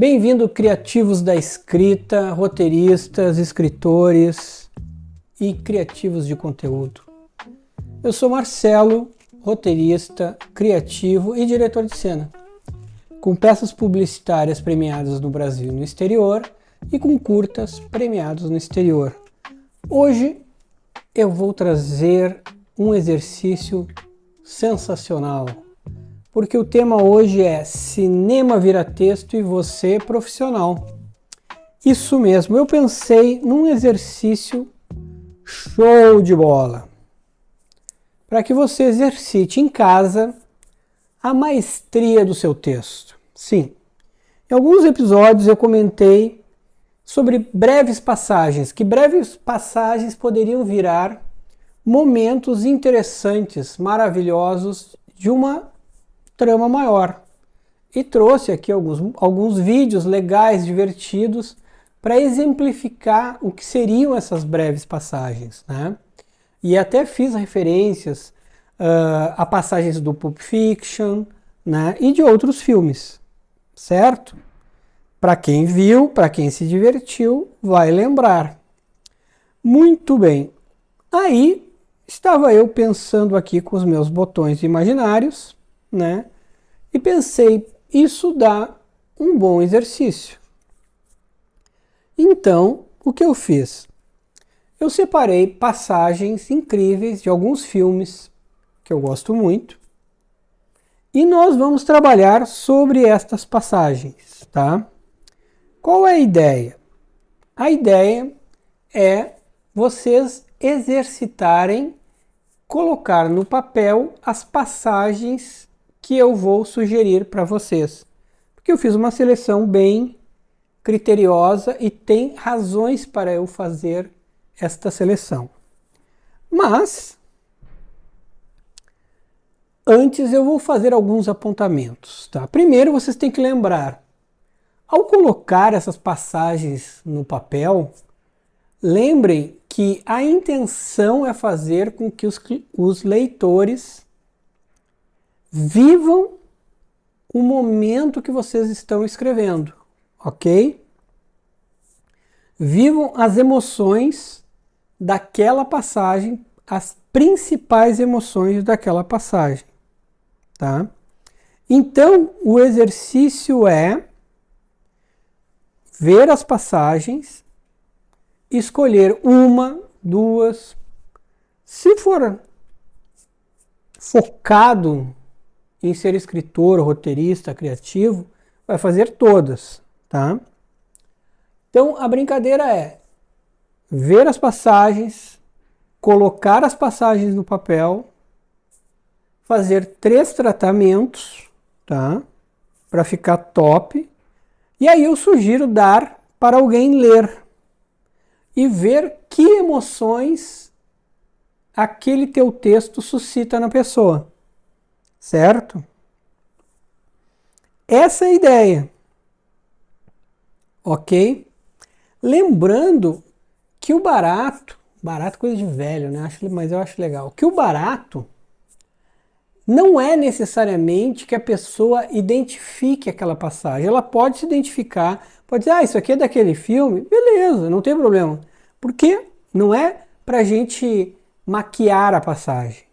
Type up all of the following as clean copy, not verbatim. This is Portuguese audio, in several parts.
Bem-vindo, criativos da escrita, roteiristas, escritores e criativos de conteúdo. Eu sou Marcelo, roteirista, criativo e diretor de cena, com peças publicitárias premiadas no Brasil e no exterior e com curtas premiados no exterior. Hoje eu vou trazer um exercício sensacional, porque o tema hoje é cinema vira texto e você profissional. Isso mesmo, eu pensei num exercício show de bola, para que você exercite em casa a maestria do seu texto. Sim, em alguns episódios eu comentei sobre breves passagens, que breves passagens poderiam virar momentos interessantes, maravilhosos de uma trama maior. E trouxe aqui alguns vídeos legais, divertidos, para exemplificar o que seriam essas breves passagens, né? E até fiz referências a passagens do Pulp Fiction, né? E de outros filmes, certo? Para quem viu, para quem se divertiu, vai lembrar. Muito bem. Aí estava eu pensando aqui com os meus botões imaginários, né? E pensei, isso dá um bom exercício. Então, o que eu fiz? Eu separei passagens incríveis de alguns filmes que eu gosto muito e nós vamos trabalhar sobre estas passagens, tá? Qual é a ideia? A ideia é vocês exercitarem, colocar no papel as passagens que eu vou sugerir para vocês. Porque eu fiz uma seleção bem criteriosa e tem razões para eu fazer esta seleção. Mas, antes eu vou fazer alguns apontamentos, tá? Primeiro vocês têm que lembrar, ao colocar essas passagens no papel, lembrem que a intenção é fazer com que os leitores vivam o momento que vocês estão escrevendo, ok? Vivam as emoções daquela passagem, as principais emoções daquela passagem, tá? Então, o exercício é ver as passagens, escolher uma, duas. Se for focado em ser escritor, roteirista, criativo, vai fazer todas, tá? Então a brincadeira é ver as passagens, colocar as passagens no papel, fazer 3 tratamentos, tá? Para ficar top. E aí eu sugiro dar para alguém ler e ver que emoções aquele teu texto suscita na pessoa. Certo? Essa é a ideia. Ok? Lembrando que o barato coisa de velho, né? Mas eu acho legal. Que o barato não é necessariamente que a pessoa identifique aquela passagem. Ela pode se identificar, pode dizer, isso aqui é daquele filme, beleza, não tem problema. Porque não é pra gente maquiar a passagem.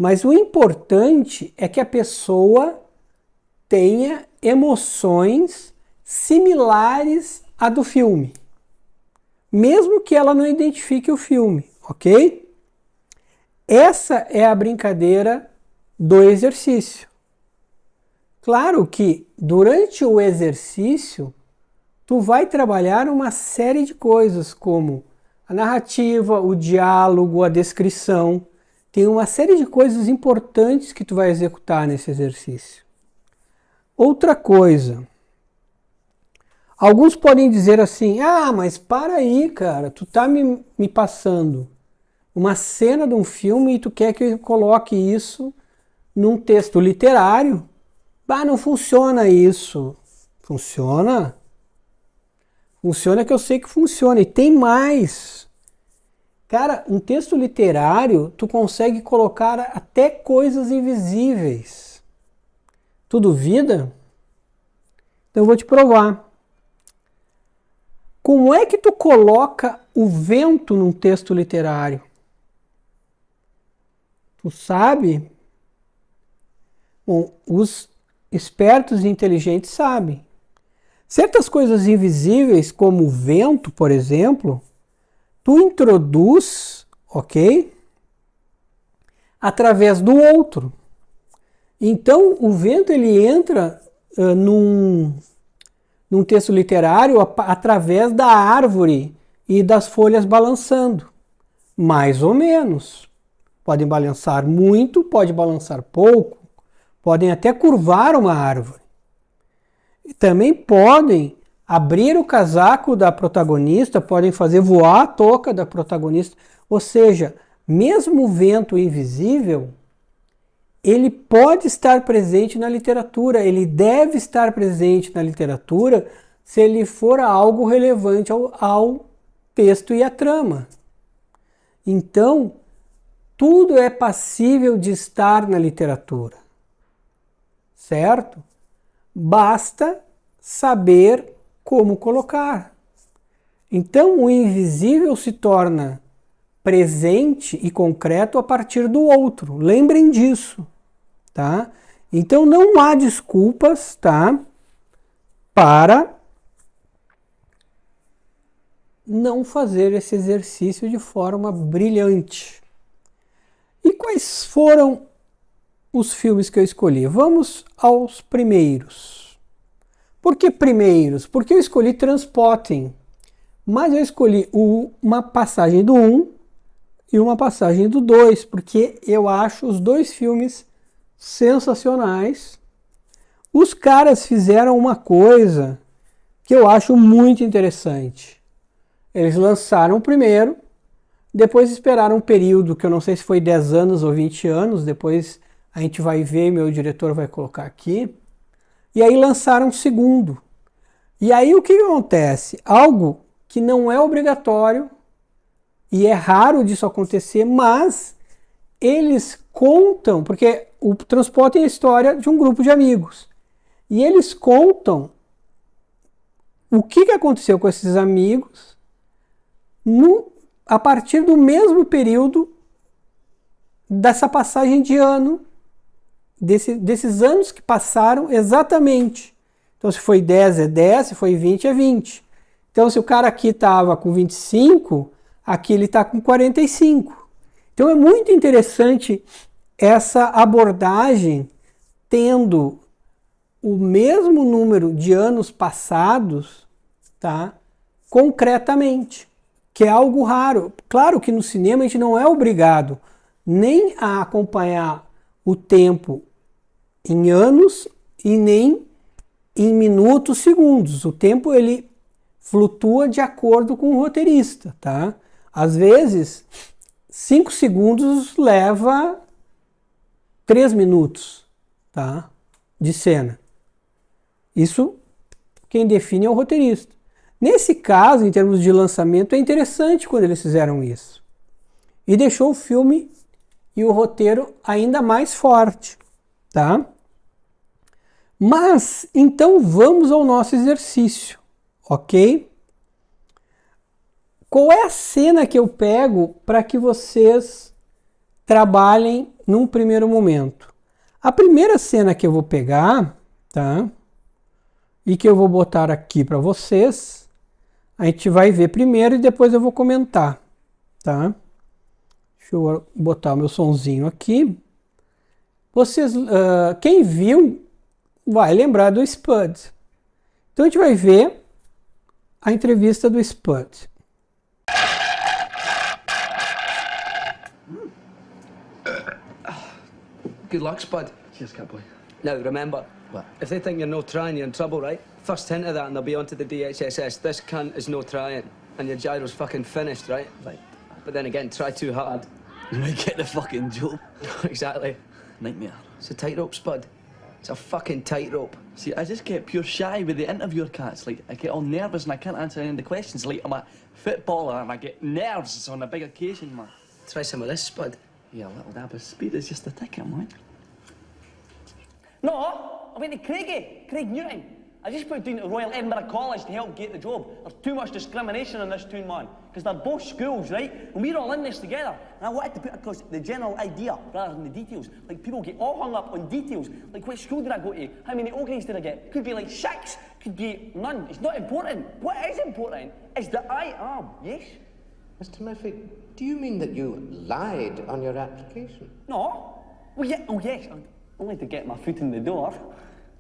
Mas o importante é que a pessoa tenha emoções similares à do filme, mesmo que ela não identifique o filme, ok? Essa é a brincadeira do exercício. Claro que durante o exercício tu vai trabalhar uma série de coisas como a narrativa, o diálogo, a descrição. Tem uma série de coisas importantes que tu vai executar nesse exercício. Outra coisa. Alguns podem dizer assim, mas para aí, cara, tu tá me passando uma cena de um filme e tu quer que eu coloque isso num texto literário? Não funciona isso. Funciona? Funciona, que eu sei que funciona. E tem mais. Cara, um texto literário, tu consegue colocar até coisas invisíveis. Tu duvida? Então eu vou te provar. Como é que tu coloca o vento num texto literário? Tu sabe? Bom, os espertos e inteligentes sabem. Certas coisas invisíveis, como o vento, por exemplo, tu introduz, ok? Através do outro. Então, o vento ele entra num texto literário através da árvore e das folhas balançando. Mais ou menos. Podem balançar muito, pode balançar pouco, podem até curvar uma árvore. E também podem abrir o casaco da protagonista, podem fazer voar a touca da protagonista. Ou seja, mesmo o vento invisível, ele pode estar presente na literatura, ele deve estar presente na literatura se ele for algo relevante ao texto e à trama. Então, tudo é passível de estar na literatura, certo? Basta saber como colocar. Então, o invisível se torna presente e concreto a partir do outro. Lembrem disso, tá? Então não há desculpas, tá? Para não fazer esse exercício de forma brilhante. E quais foram os filmes que eu escolhi? Vamos aos primeiros. Por que primeiros? Porque eu escolhi Trainspotting, mas eu escolhi uma passagem do 1 e uma passagem do 2, porque eu acho os dois filmes sensacionais. Os caras fizeram uma coisa que eu acho muito interessante. Eles lançaram o primeiro, depois esperaram um período, que eu não sei se foi 10 anos ou 20 anos, depois a gente vai ver, meu diretor vai colocar aqui, e aí lançaram o segundo. E aí o que acontece? Algo que não é obrigatório, e é raro disso acontecer, mas eles contam, porque o Transporte é a história de um grupo de amigos. E eles contam o que aconteceu com esses amigos a partir do mesmo período dessa passagem de ano, desses anos que passaram exatamente. Então, se foi 10 é 10, se foi 20 é 20. Então, se o cara aqui estava com 25, aqui ele está com 45. Então é muito interessante essa abordagem tendo o mesmo número de anos passados, tá? Concretamente, que é algo raro. Claro que no cinema a gente não é obrigado nem a acompanhar o tempo em anos e nem em minutos, segundos. O tempo ele flutua de acordo com o roteirista, tá? Às vezes, 5 segundos leva 3 minutos, tá? De cena. Isso quem define é o roteirista. Nesse caso, em termos de lançamento, é interessante quando eles fizeram isso. E deixou o filme e o roteiro ainda mais forte, tá? Mas, então vamos ao nosso exercício, ok? Qual é a cena que eu pego para que vocês trabalhem num primeiro momento? A primeira cena que eu vou pegar, tá? E que eu vou botar aqui para vocês, a gente vai ver primeiro e depois eu vou comentar, tá? Deixa eu botar o meu sonzinho aqui. Vocês, quem viu, vai lembrar do Spud. Então a gente vai ver a entrevista do Spud. Good luck, Spud. Cheers, Catboy. Now, remember, What? if they think you're no trying, you're in trouble, right? First hint of that and they'll be onto the DHSS. This cunt is no trying, and your gyro's fucking finished, right? Right. But then again, try too hard. You might get the fucking job. Exactly. Nightmare. It's a tightrope, Spud. It's a fucking tightrope. See, I just get pure shy with the interviewer cats. Like, I get all nervous and I can't answer any of the questions. Like, I'm a footballer and I get nerves on a big occasion, man. Try some of this, Spud. Yeah, a little dab of speed is just a ticket, man. No, I went to Craigie, Craig Newton. I just put down to Royal Edinburgh College to help get the job. There's too much discrimination in this town, man. Because they're both schools, right? And we're all in this together. And I wanted to put across the general idea rather than the details. Like, people get all hung up on details. Like, which school did I go to? How many O grades did I get? Could be like 6, could be none. It's not important. What is important is that I am, yes? Mr. Murphy, do you mean that you lied on your application? No. Well, yeah, oh yes, only to get my foot in the door.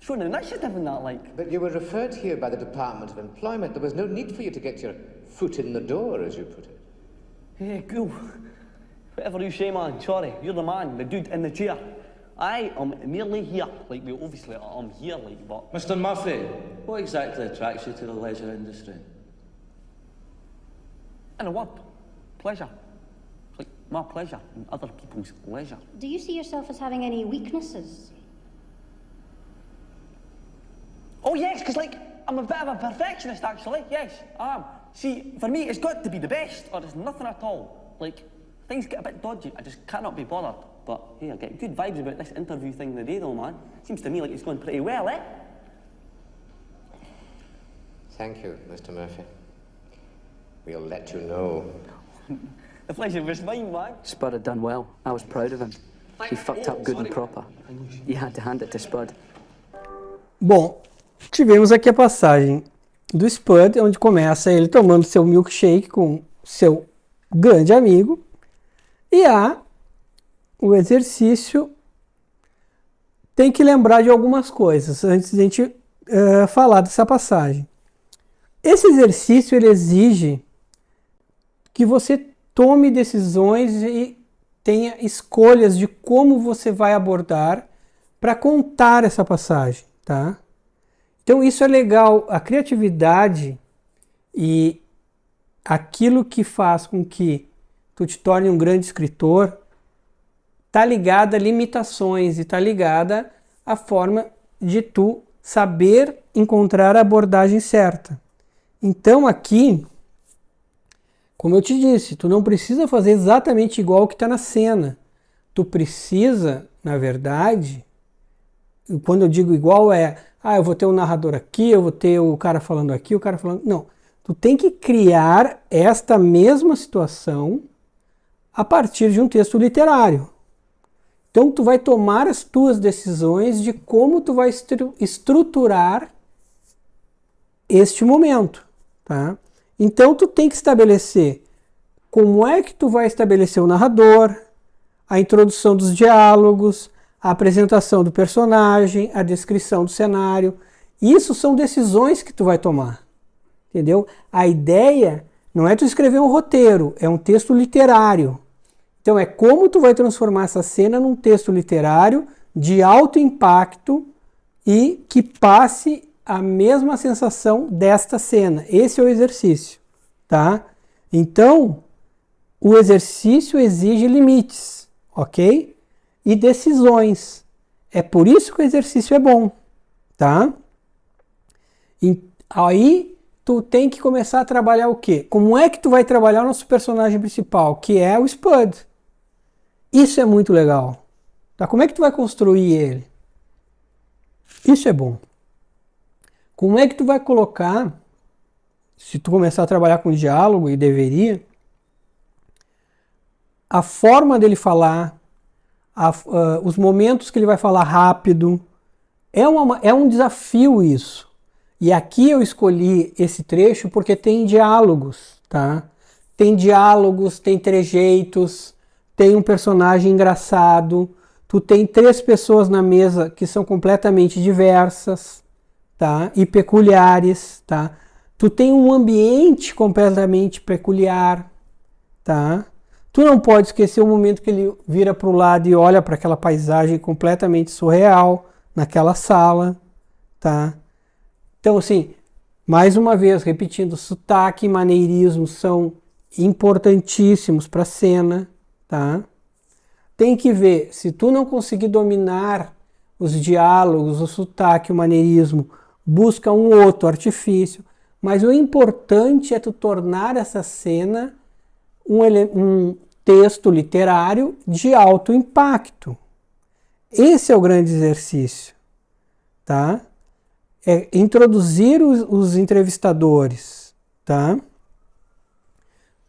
Showing initiative and that, like. But you were referred here by the Department of Employment. There was no need for you to get your foot in the door, as you put it. Yeah, cool. Whatever you say, man. Sorry, you're the man, the dude in the chair. I am merely here. Like, well, obviously, I'm here, like, but... Mr. Murphy, what exactly attracts you to the leisure industry? In a word, pleasure. It's like my pleasure and other people's leisure. Do you see yourself as having any weaknesses? Oh, yes, because, like, I'm a bit of a perfectionist, actually. Yes, I am. See, for me, it's got to be the best, or there's nothing at all. Like, things get a bit dodgy. I just cannot be bothered. But, hey, I get good vibes about this interview thing today, though, man. Seems to me like it's going pretty well, eh? Thank you, Mr. Murphy. We'll let you know. The pleasure was mine, man. Spud had done well. I was proud of him. He fucked up good and proper. You had to hand it to Spud. Bom, tivemos aqui a passagem do Spud, onde começa ele tomando seu milkshake com seu grande amigo, e o exercício tem que lembrar de algumas coisas antes de a gente falar dessa passagem. Esse exercício ele exige que você tome decisões e tenha escolhas de como você vai abordar para contar essa passagem, tá? Então isso é legal, a criatividade e aquilo que faz com que tu te torne um grande escritor tá ligada a limitações e tá ligada à forma de tu saber encontrar a abordagem certa. Então aqui, como eu te disse, tu não precisa fazer exatamente igual o que está na cena. Tu precisa, na verdade, quando eu digo igual eu vou ter um narrador aqui, eu vou ter o cara falando aqui, o cara falando... Não, tu tem que criar esta mesma situação a partir de um texto literário. Então tu vai tomar as tuas decisões de como tu vai estruturar este momento, tá? Então tu tem que estabelecer como é que tu vai estabelecer o narrador, a introdução dos diálogos, a apresentação do personagem, a descrição do cenário. Isso são decisões que tu vai tomar, entendeu? A ideia não é tu escrever um roteiro, é um texto literário. Então é como tu vai transformar essa cena num texto literário de alto impacto e que passe a mesma sensação desta cena. Esse é o exercício, tá? Então, o exercício exige limites, ok? E decisões. É por isso que o exercício é bom, tá? E aí, tu tem que começar a trabalhar o quê? Como é que tu vai trabalhar o nosso personagem principal, que é o Spud? Isso é muito legal, tá? Como é que tu vai construir ele? Isso é bom. Como é que tu vai colocar, se tu começar a trabalhar com diálogo, e deveria, a forma dele falar, os momentos que ele vai falar rápido, é um desafio isso. E aqui eu escolhi esse trecho porque tem diálogos, tá? Tem diálogos, tem trejeitos, tem um personagem engraçado, tu tem 3 pessoas na mesa que são completamente diversas, tá? E peculiares, tá? Tu tem um ambiente completamente peculiar, tá? Tu não pode esquecer o momento que ele vira para o lado e olha para aquela paisagem completamente surreal naquela sala, tá? Então, assim, mais uma vez, repetindo, sotaque e maneirismo são importantíssimos para a cena, tá? Tem que ver, se tu não conseguir dominar os diálogos, o sotaque, o maneirismo, busca um outro artifício, mas o importante é tu tornar essa cena um texto literário de alto impacto. Esse é o grande exercício, tá? é introduzir os entrevistadores, tá?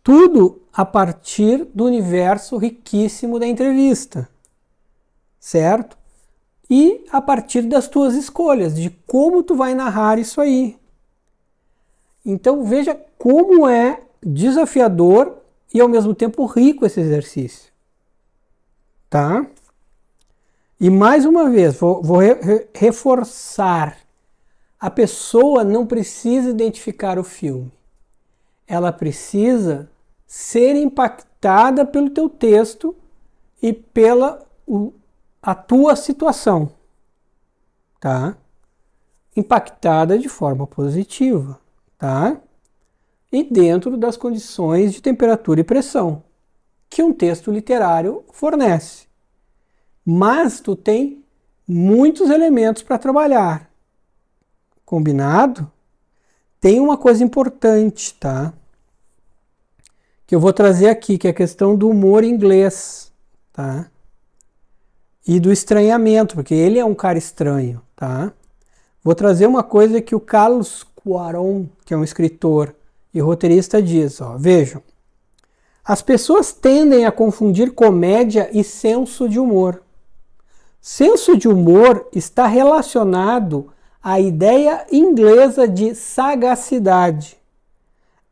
Tudo a partir do universo riquíssimo da entrevista, certo? E a partir das tuas escolhas, de como tu vai narrar isso aí. Então veja como é desafiador e ao mesmo tempo rico esse exercício, tá? E mais uma vez, vou reforçar, a pessoa não precisa identificar o filme, ela precisa ser impactada pelo teu texto e pela a tua situação, tá? Impactada de forma positiva, tá? E dentro das condições de temperatura e pressão que um texto literário fornece. Mas tu tem muitos elementos para trabalhar. Combinado? Tem uma coisa importante, tá? Que eu vou trazer aqui, que é a questão do humor inglês, tá? E do estranhamento, porque ele é um cara estranho, tá? Vou trazer uma coisa que o Carlos Cuarón, que é um escritor e roteirista, diz, ó, vejam. As pessoas tendem a confundir comédia e senso de humor. Senso de humor está relacionado à ideia inglesa de sagacidade.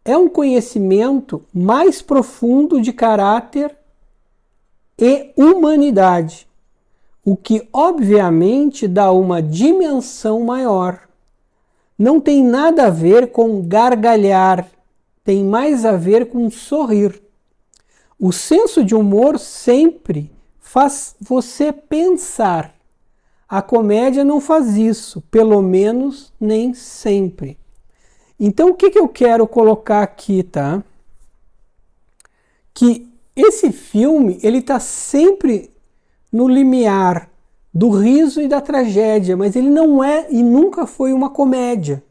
É um conhecimento mais profundo de caráter e humanidade, o que obviamente dá uma dimensão maior. Não tem nada a ver com gargalhar, tem mais a ver com sorrir. O senso de humor sempre faz você pensar. A comédia não faz isso, pelo menos nem sempre. Então o que eu quero colocar aqui, tá? Que esse filme, ele tá sempre no limiar do riso e da tragédia, mas ele não é e nunca foi uma comédia,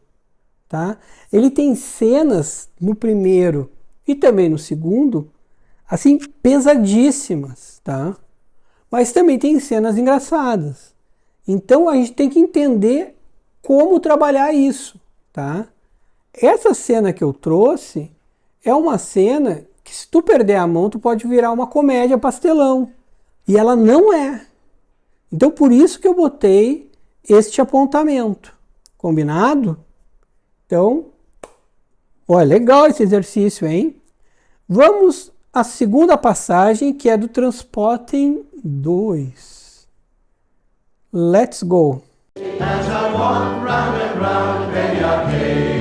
tá? Ele tem cenas no primeiro e também no segundo, assim, pesadíssimas, tá? Mas também tem cenas engraçadas. Então a gente tem que entender como trabalhar isso, tá? Essa cena que eu trouxe é uma cena que, se tu perder a mão, tu pode virar uma comédia pastelão. E ela não é. Então por isso que eu botei este apontamento. Combinado? Então, olha, legal esse exercício, hein? Vamos à segunda passagem, que é do Transporting 2. Let's go. As I walk round and round Penny Arcade,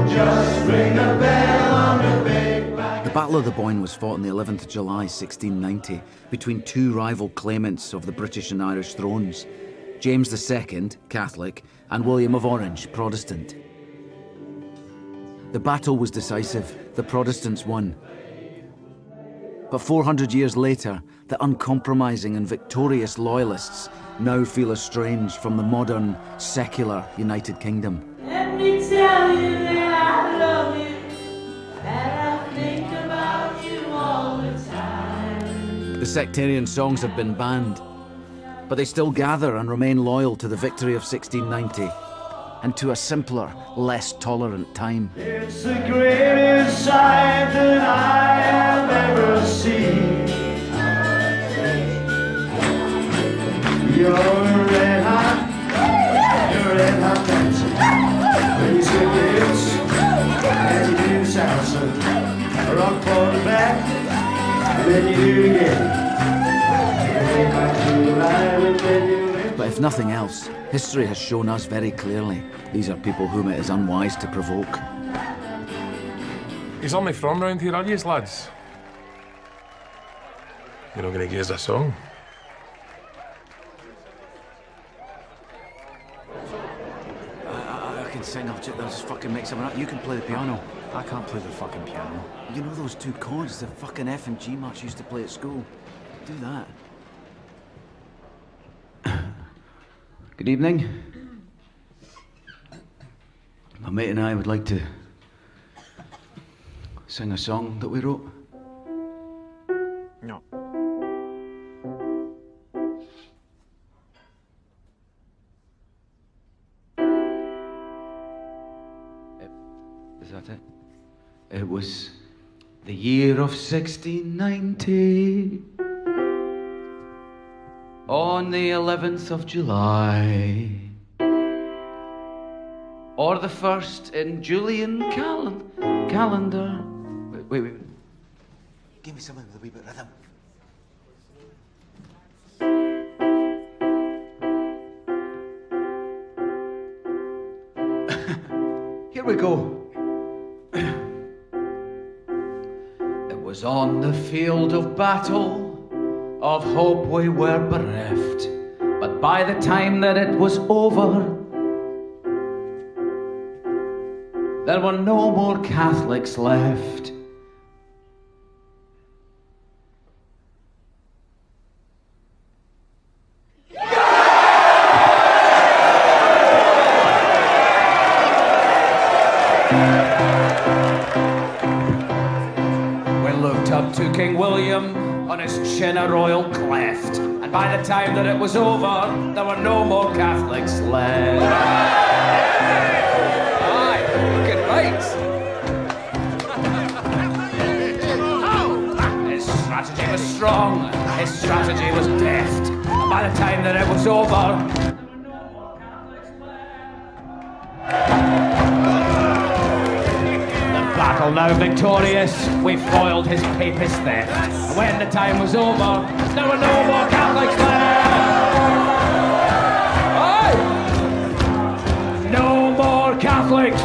just ring a bell on the big back. The Battle of the Boyne was fought on the 11th of July 1690 between two rival claimants of the British and Irish thrones, James II, Catholic, and William of Orange, Protestant. The battle was decisive. The Protestants won. But 400 years later, the uncompromising and victorious Loyalists now feel estranged from the modern, secular United Kingdom. Let me tell you that I love you, and I think about you all the time. The sectarian songs have been banned, but they still gather and remain loyal to the victory of 1690 and to a simpler, less tolerant time. It's the greatest sight that I have ever seen. You're red hot dancer. When you swing your hips and you do salsa, rock forward and back, and then you do it again. But if nothing else, history has shown us very clearly these are people whom it is unwise to provoke. He's only from round here, are you, lads? You're not going to give us a song? I can sing, I'll just fucking make something up. You can play the piano. I can't play the fucking piano. You know those two chords the fucking F and G March used to play at school? Do that. Good evening. My mate and I would like to sing a song that we wrote. No. Is that it? It was the year of 1690. On the 11th of July. Or the first in Julian calendar. Wait. Give me something with a wee bit of rhythm. Here we go. It was on the field of battle, of hope we were bereft. But by the time that it was over, there were no more Catholics left. We looked up to King William, on his chin a royal cleft, and by the time that it was over, there were no more Catholics left. Aye, looking right. His strategy was strong, his strategy was deft, and by the time that it was over, battle now victorious, we foiled his papist theft. And when the time was over, there were no more Catholics left. Aye. No more Catholics.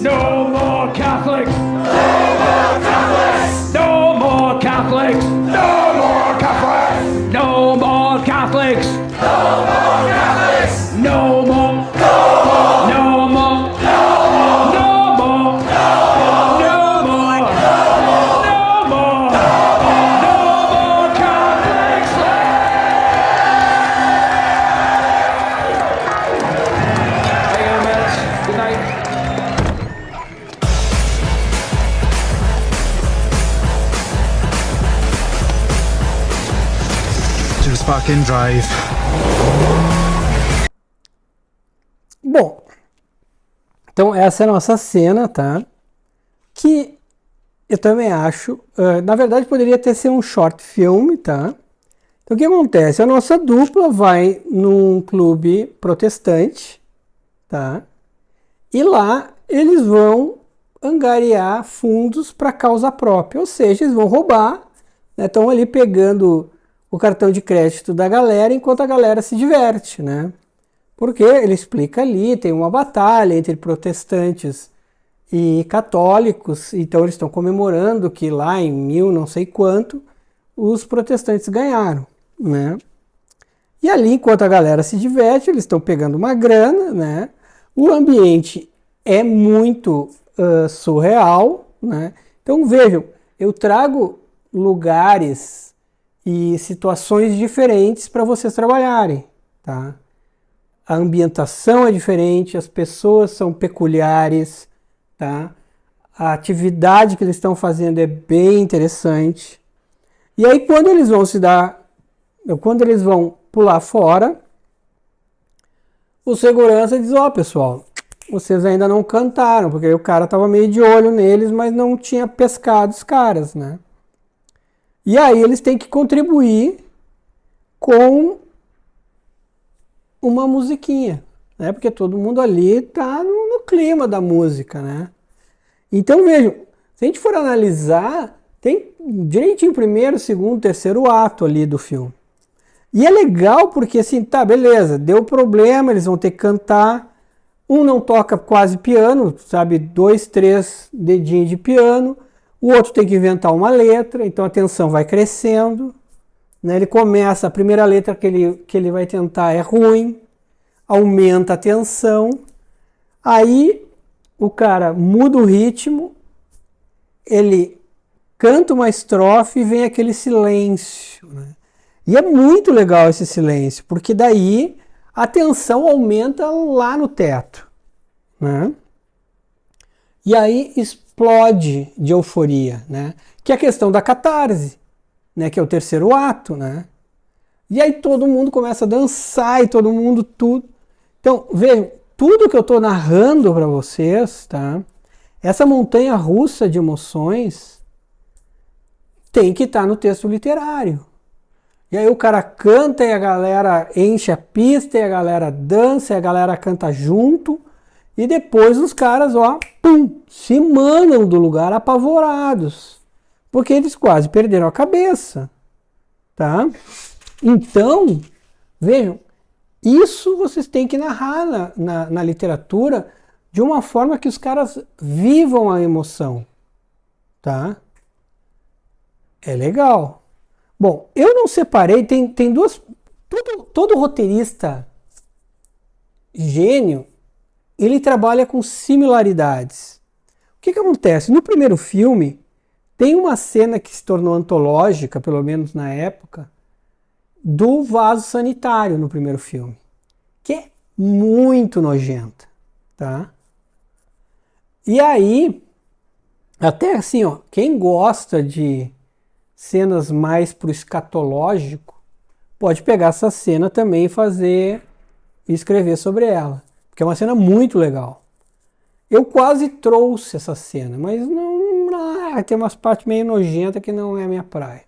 No more Catholics. No more Catholics. No more Catholics. No more Catholics. No more Catholics. No more Catholics. No more. Fucking drive. Bom, então essa é a nossa cena, tá? Que eu também acho, na verdade poderia ter sido um short film, tá? Então o que acontece? A nossa dupla vai num clube protestante, tá? E lá eles vão angariar fundos para causa própria, ou seja, eles vão roubar, né? Estão ali pegando o cartão de crédito da galera enquanto a galera se diverte, né? Porque ele explica ali, tem uma batalha entre protestantes e católicos, então eles estão comemorando que lá em 1000 não sei quanto os protestantes ganharam, né? E ali, enquanto a galera se diverte, eles estão pegando uma grana, né? O ambiente é muito surreal, né? Então vejam, eu trago lugares e situações diferentes para vocês trabalharem, tá? A ambientação é diferente, as pessoas são peculiares, tá? A atividade que eles estão fazendo é bem interessante. E aí quando eles vão pular fora, o segurança diz: ó, pessoal, vocês ainda não cantaram, porque aí o cara tava meio de olho neles, mas não tinha pescado os caras, né? E aí eles têm que contribuir com uma musiquinha, né? Porque todo mundo ali tá no clima da música, né? Então vejam, se a gente for analisar, tem direitinho primeiro, segundo, terceiro ato ali do filme. E é legal porque assim, tá, beleza, deu problema, eles vão ter que cantar. Um não toca quase piano, sabe, 2, 3 dedinhos de piano. O outro tem que inventar uma letra, então a tensão vai crescendo, né? Ele começa, a primeira letra que ele vai tentar é ruim, aumenta a tensão, aí o cara muda o ritmo, ele canta uma estrofe e vem aquele silêncio, né? E é muito legal esse silêncio, porque daí a tensão aumenta lá no teto, né? E aí explode de euforia, né? Que é a questão da catarse, né? Que é o terceiro ato, né? E aí todo mundo começa a dançar e todo mundo tudo. Então, vejam, tudo que eu estou narrando para vocês, tá? Essa montanha russa de emoções tem que estar no texto literário. E aí o cara canta e a galera enche a pista e a galera dança e a galera canta junto. E depois os caras, ó, pum, se mandam do lugar apavorados. Porque eles quase perderam a cabeça. Tá? Então, vejam, isso vocês têm que narrar na literatura de uma forma que os caras vivam a emoção. Tá? É legal. Bom, eu não separei, tem duas... Todo roteirista gênio, ele trabalha com similaridades. O que acontece? No primeiro filme, tem uma cena que se tornou antológica, pelo menos na época, do vaso sanitário no primeiro filme, que é muito nojenta, tá? E aí, até assim, ó, quem gosta de cenas mais pro escatológico, pode pegar essa cena também e escrever sobre ela, porque é uma cena muito legal. Eu quase trouxe essa cena, mas tem umas partes meio nojentas que não é a minha praia.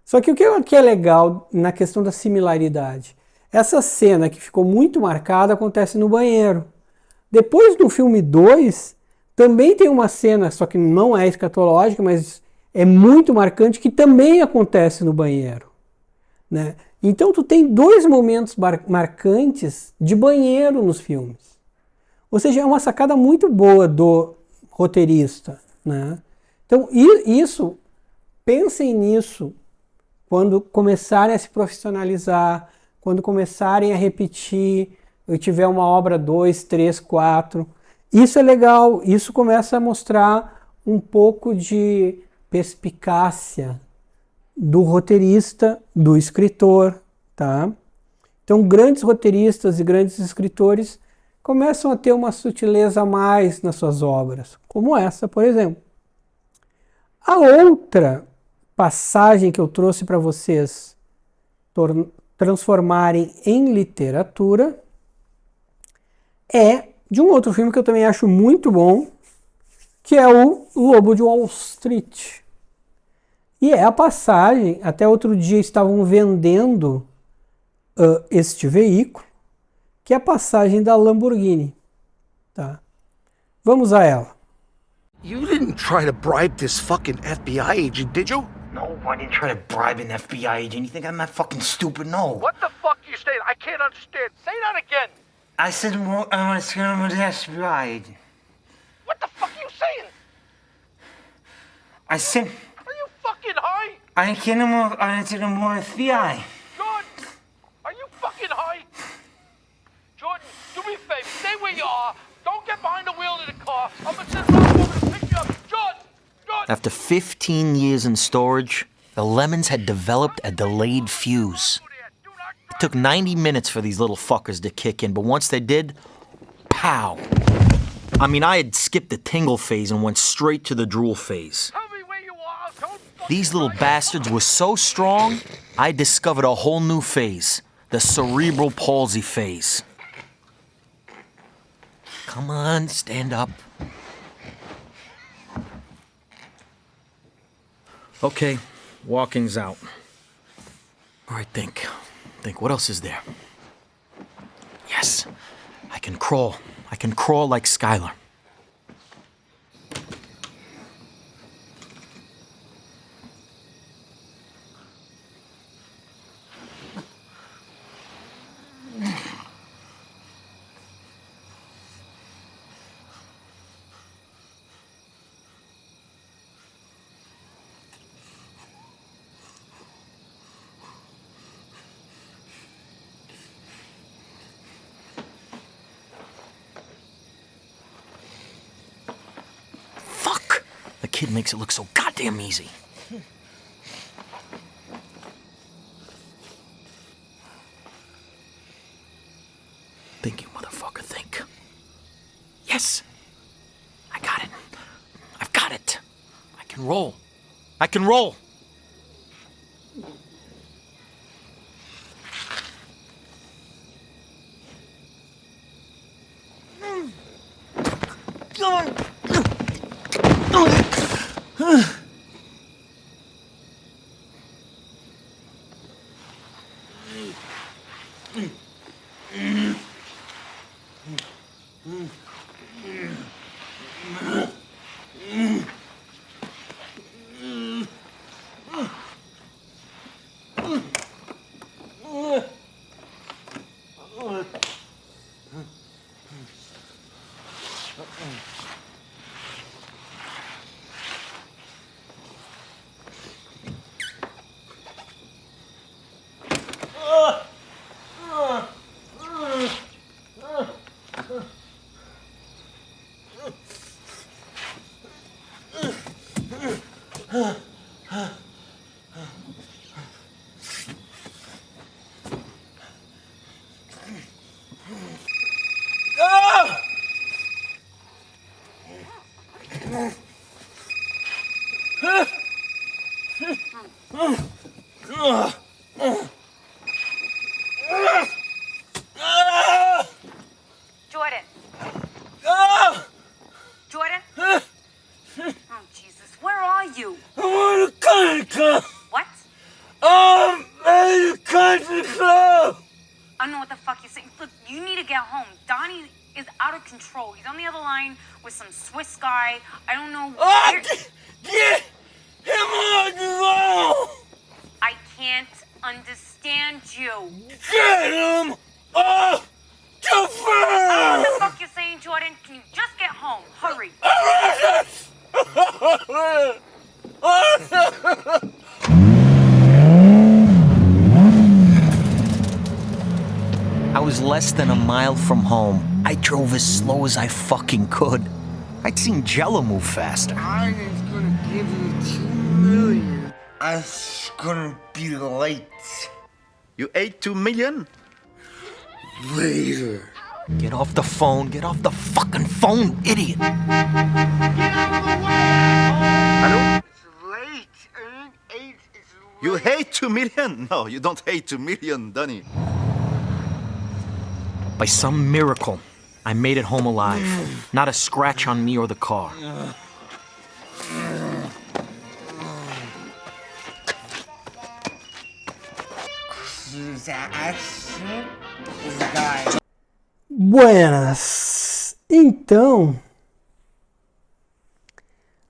Só que o que é legal na questão da similaridade? Essa cena que ficou muito marcada acontece no banheiro. Depois do filme 2, também tem uma cena, só que não é escatológica, mas é muito marcante, que também acontece no banheiro. Né? Então tu tem dois momentos marcantes de banheiro nos filmes. Ou seja, é uma sacada muito boa do roteirista. Né? Então isso, pensem nisso quando começarem a se profissionalizar, quando começarem a repetir, eu tiver uma obra 2, 3, 4. Isso é legal, isso começa a mostrar um pouco de perspicácia do roteirista, do escritor, tá? Então, grandes roteiristas e grandes escritores começam a ter uma sutileza a mais nas suas obras, como essa, por exemplo. A outra passagem que eu trouxe para vocês transformarem em literatura é de um outro filme que eu também acho muito bom, que é o Lobo de Wall Street. E é a passagem, até outro dia estavam vendendo este veículo, que é a passagem da Lamborghini. Tá? Vamos a ela. You didn't try to bribe this fucking FBI agent, did you? No, I didn't try to bribe an FBI agent. You think I'm that fucking stupid? No. What the fuck you saying? I can't understand. Say that again. I said I want to scam an FBI agent. What the fuck are you saying? I said Are you fucking high? I said I'm more FBI. Jordan, are you fucking high? Jordan, do me a favor. Stay where you are. Don't get behind the wheel of the car. I'm gonna send Ralph over to pick you up. Jordan! Jordan! After 15 years in storage, the Lemons had developed a delayed fuse. It took 90 minutes for these little fuckers to kick in, but once they did, pow! I mean, I had skipped the tingle phase and went straight to the drool phase. Tell me where you are. Don't fucking These little bastards were so strong, I discovered a whole new phase, the cerebral palsy phase. Come on, stand up. Okay, walking's out. All right, think. Think, what else is there? Yes, I can crawl. I can crawl like Skylar. The kid makes it look so goddamn easy. Think, you motherfucker, think. Yes! I got it. I've got it. I can roll. I can roll! Jordan. Jordan? Oh, Jesus. Where are you? I'm at a country club. What? I'm at a country club. I don't know what the fuck you're saying. Look, you need to get home. Donnie is out of control. He's on the other line with some Swiss guy. I don't know. Get him on the phone. I can't understand you. Get him off the I don't know what the phone. fuck you're saying, Jordan. Can you just get home? Hurry. I was less than a mile from home. I drove as slow as I fucking could. I'd seen Jello move faster. I'm just gonna give you 2 million. I'm gonna be late. You ate 2 million? Later. Get off the phone. Get off the fucking phone, idiot. Get out of the way! Hello? It's late. I ain't it's late. You hate 2 million? No, you don't hate 2 million, Donnie. By some miracle, I made it home alive. Not a scratch on me or the car. Buenas! Então,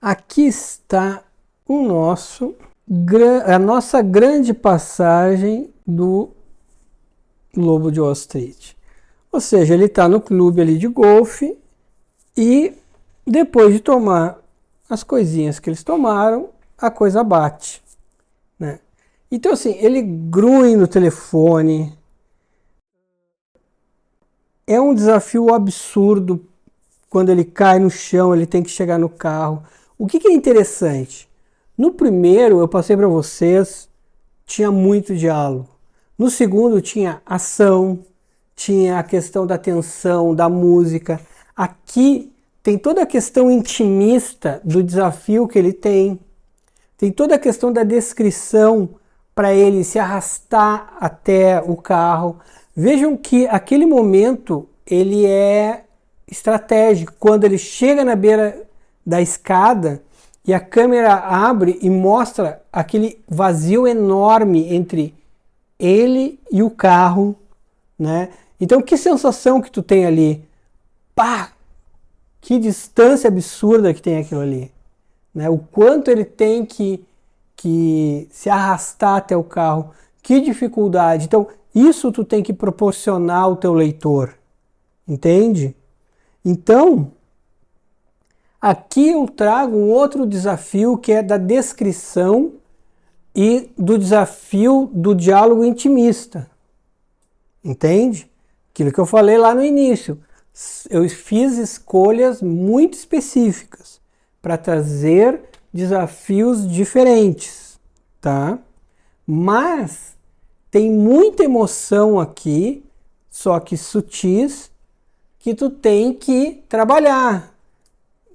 aqui está a nossa grande passagem do Lobo de Wall Street. Ou seja, ele está no clube ali de golfe e depois de tomar as coisinhas que eles tomaram, a coisa bate, né? Então assim, ele grunhe no telefone. É um desafio absurdo. Quando ele cai no chão, ele tem que chegar no carro. O que é interessante? No primeiro, eu passei para vocês, tinha muito diálogo. No segundo, tinha ação, tinha a questão da tensão, da música. Aqui tem toda a questão intimista do desafio que ele tem. Tem toda a questão da descrição para ele se arrastar até o carro. Vejam que aquele momento ele é estratégico. Quando ele chega na beira da escada e a câmera abre e mostra aquele vazio enorme entre ele e o carro, né? Então que sensação que tu tem ali? Pá! Que distância absurda que tem aquilo ali, né? O quanto ele tem que se arrastar até o carro. Que dificuldade. Então isso tu tem que proporcionar ao teu leitor, entende? Então, aqui eu trago um outro desafio que é da descrição e do desafio do diálogo intimista, entende? Aquilo que eu falei lá no início, eu fiz escolhas muito específicas para trazer desafios diferentes, tá? Mas tem muita emoção aqui, só que sutis, que tu tem que trabalhar.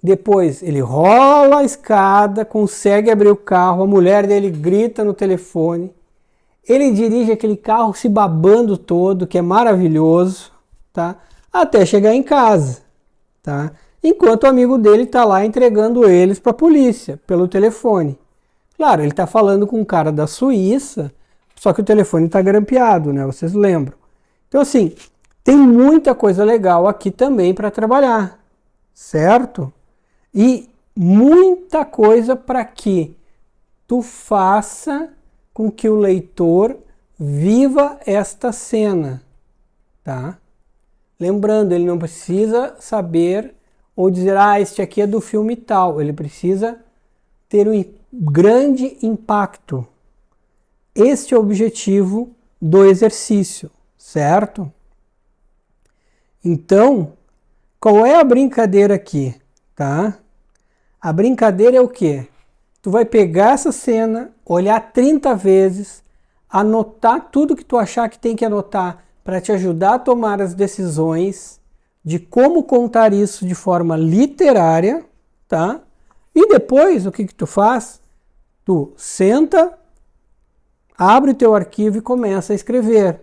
Depois ele rola a escada, consegue abrir o carro, a mulher dele grita no telefone, ele dirige aquele carro se babando todo, que é maravilhoso, tá? Até chegar em casa, tá? enquanto o amigo dele está lá entregando eles para a polícia pelo telefone. Claro, ele está falando com um cara da Suíça, só que o telefone está grampeado, né? Vocês lembram? Então, assim, tem muita coisa legal aqui também para trabalhar, certo? E muita coisa para que tu faça com que o leitor viva esta cena, tá? Lembrando, ele não precisa saber ou dizer, este aqui é do filme tal. Ele precisa ter um grande impacto. Este é o objetivo do exercício, certo? Então, qual é a brincadeira aqui, tá? A brincadeira é o quê? Tu vai pegar essa cena, olhar 30 vezes, anotar tudo que tu achar que tem que anotar para te ajudar a tomar as decisões de como contar isso de forma literária, tá? E depois, o que tu faz? Tu senta, abre o teu arquivo e começa a escrever.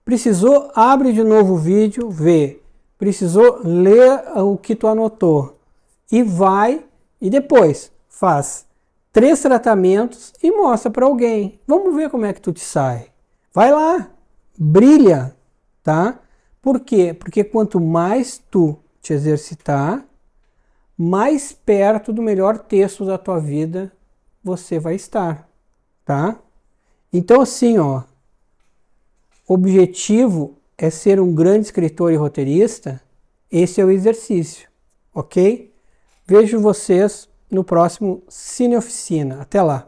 Precisou, abre de novo o vídeo, vê. Precisou, ler o que tu anotou. E vai, e depois faz 3 tratamentos e mostra para alguém. Vamos ver como é que tu te sai. Vai lá, brilha, tá? Por quê? Porque quanto mais tu te exercitar, mais perto do melhor texto da tua vida você vai estar, tá? Então assim, ó, objetivo é ser um grande escritor e roteirista, esse é o exercício, ok? Vejo vocês no próximo Cine Oficina. Até lá!